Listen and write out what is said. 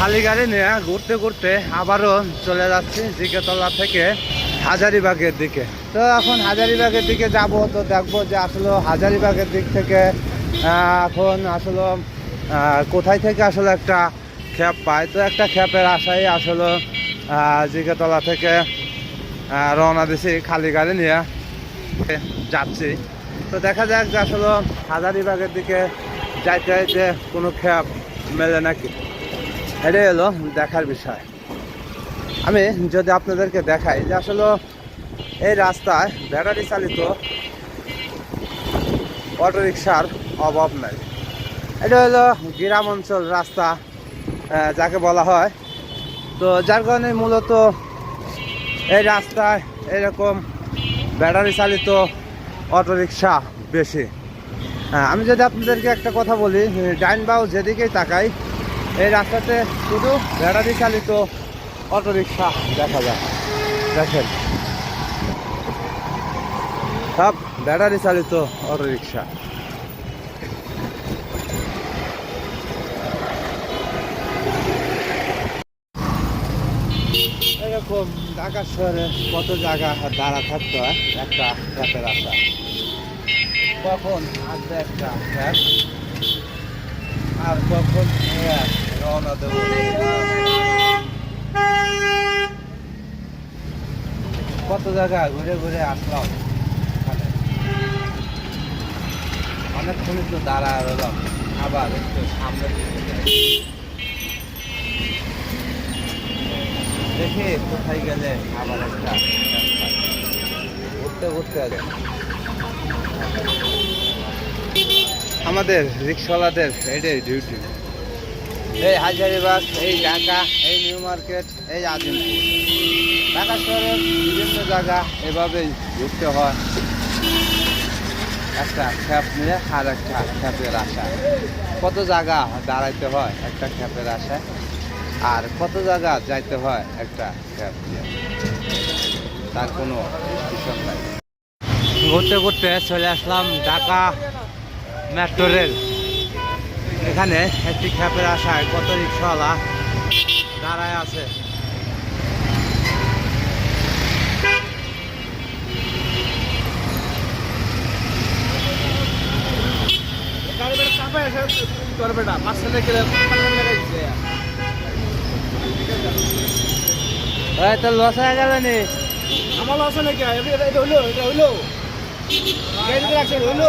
খালি গাড়ি নিয়ে ঘুরতে ঘুরতে আবারও চলে যাচ্ছি জিকেতলা থেকে হাজারীবাগের দিকে। তো এখন হাজারীবাগের দিকে যাব, তো দেখবো যে আসলে হাজারীবাগের দিক থেকে এখন আসলে কোথায় থেকে আসলে একটা খ্যাপ পায়। তো একটা খ্যাপের আশায় আসলে জিকেতলা থেকে রওনা দিছি খালি গাড়ি নিয়ে যাচ্ছি। তো দেখা যাক যে আসলে হাজারীবাগের দিকে যাইতে যাইতে কোনো খ্যাপ মেলে নাকি, এটাই হলো দেখার বিষয়। আমি যদি আপনাদেরকে দেখাই যে আসলে এই রাস্তায় ব্যাটারি চালিত অটোরিকশার অভাব নাই। এটা হলো গ্রাম অঞ্চল রাস্তা যাকে বলা হয়। তো যার কারণে মূলত এই রাস্তায় এরকম ব্যাটারি চালিত অটোরিকশা বেশি। আমি যদি আপনাদেরকে একটা কথা বলি, ডাইন বাউ যেদিকেই তাকাই এই রাস্তাতে শুধু ব্যাটারি চালিত অটোরিকশা দেখা যায়। দেখেন, সব ব্যাটারি চালিত অটোরিকশা। এরকম ঢাকা শহরে কত জায়গা দাঁড়া থাকতে হয় একটা খ্যাপের আশা। কখন আসবে একটা খ্যাপ আর কখন রওনা দেব। কত জায়গা ঘুরে ঘুরে আসলাম, অনেকক্ষণ তো দাঁড়া রইলাম, আবার একটু সামনে দেখি কোথায় গেলে আবার একটা ঘুরতে ঘুরতে আছে। আমাদের রিক্সাওয়ালাদের এটাই ডিউটি। এই হাজারীবাগ, এই ঢাকা, এই নিউ মার্কেট, এই আজিমপুর, ঢাকা শহরের বিভিন্ন জায়গা এভাবেই ঘুরতে হয় একটা খ্যাপ নিয়ে আর একটা খ্যাপের আশায়। কত জায়গা দাঁড়াইতে হয় একটা খ্যাপের আশায়, আর কত জায়গা যাইতে হয় একটা খ্যাপ নিয়ে, তার কোনো হিসাব নাই। ঘুরতে ঘুরতে চলে আসলাম ঢাকা মেট্রো রেল। এখানে একটি খ্যাপের আশায় কত রিক্সাওয়ালা দাঁড়ায় আছে। তো লস হয়ে গেল নি আমার লস নাকি? এটা হইলো হইলো হইলো